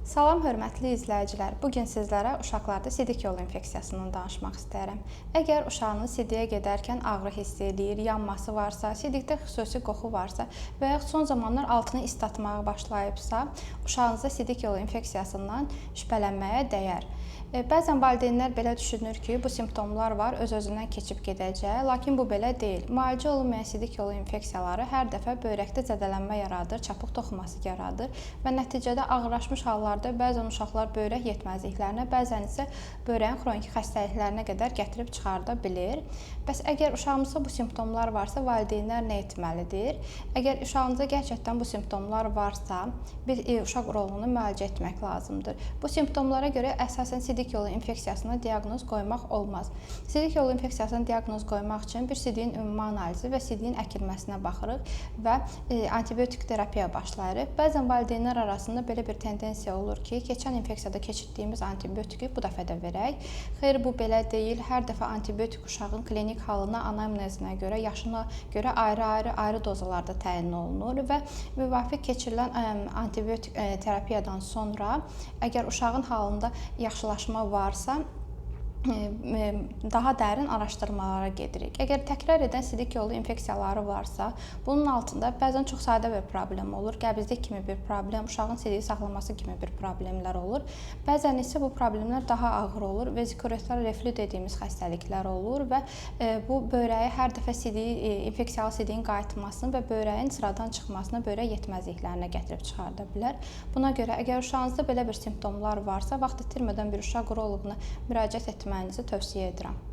Salam, hörmətli izləyicilər. Bugün sizlərə uşaqlarda sidik yolu infeksiyasından danışmaq istəyirəm. Əgər uşağınız sidiyə gedərkən ağrı hiss edir, yanması varsa, sidikdə xüsusi qoxu varsa və yaxud son zamanlar altını islatmağa başlayıbsa, uşağınızda sidik yolu infeksiyasından şübhələnməyə dəyər. Bəzən valideynlər belə düşünür ki, bu simptomlar var, öz-özündən keçib gedəcək, lakin bu belə deyil. Müalicə olunmayan sidik yolu infeksiyaları hər dəfə böyrəkdə zədələnmə yaradır, çapıq toxuması yaradır və nəticədə ağırlaşmış hallarda bəzən uşaqlar böyrək yetməzliklərinə, bəzən isə böyrəyin xroniki xəstəliklərinə qədər gətirib çıxarda bilir. Bəs əgər uşağımızda bu simptomlar varsa, valideynlər nə etməlidir? Əgər uşağınızda gerçəkdən bu simptomlar varsa, bir uşaq uroloğunu müalicə etmək lazımdır. Bu simptomlara görə əsasən sidik yolu infeksiyasına diaqnoz qoymaq olmaz. Sidik yolu infeksiyasına diaqnoz qoymaq üçün bir sidiyin ümumi analizi və sidiyin əkilməsinə baxırıq və antibiotik terapiyaya başlayırıq. Bəzən valideynlər arasında belə bir tendensiya olur ki, keçən infeksiyada keçirdiyimiz antibiotiki bu dəfə də verək. Xeyr, bu belə deyil. Hər dəfə antibiotik uşağın klinik halına, anamnezinə görə, yaşına görə ayrı dozalarda təyin olunur və müvafiq keçirilən antibiotik terapiyadan sonra əgər uşağın halında yaxşılaşma varsa, daha dərin araşdırmalara gedirik. Əgər təkrar edən sidik yolu infeksiyaları varsa, bunun altında bəzən çox sadə bir problem olur. Qəbizlik kimi bir problem, uşağın sidiyi saxlaması kimi bir problemlər olur. Bəzən isə bu problemlər daha ağır olur. Vezikulorektal reflü dediyimiz xəstəliklər olur və bu böyrəyi hər dəfə infeksiyalı sidiyin qayıtmasını və böyrəyin sıradan çıxmasına, böyrək yetməzliklərinə gətirib çıxarda bilər. Buna görə əgər uşağınızda belə bir simptomlar varsa, vaxt itirmədən bir uşaq uroloquna müraciət etməyinizi tövsiyə edirəm.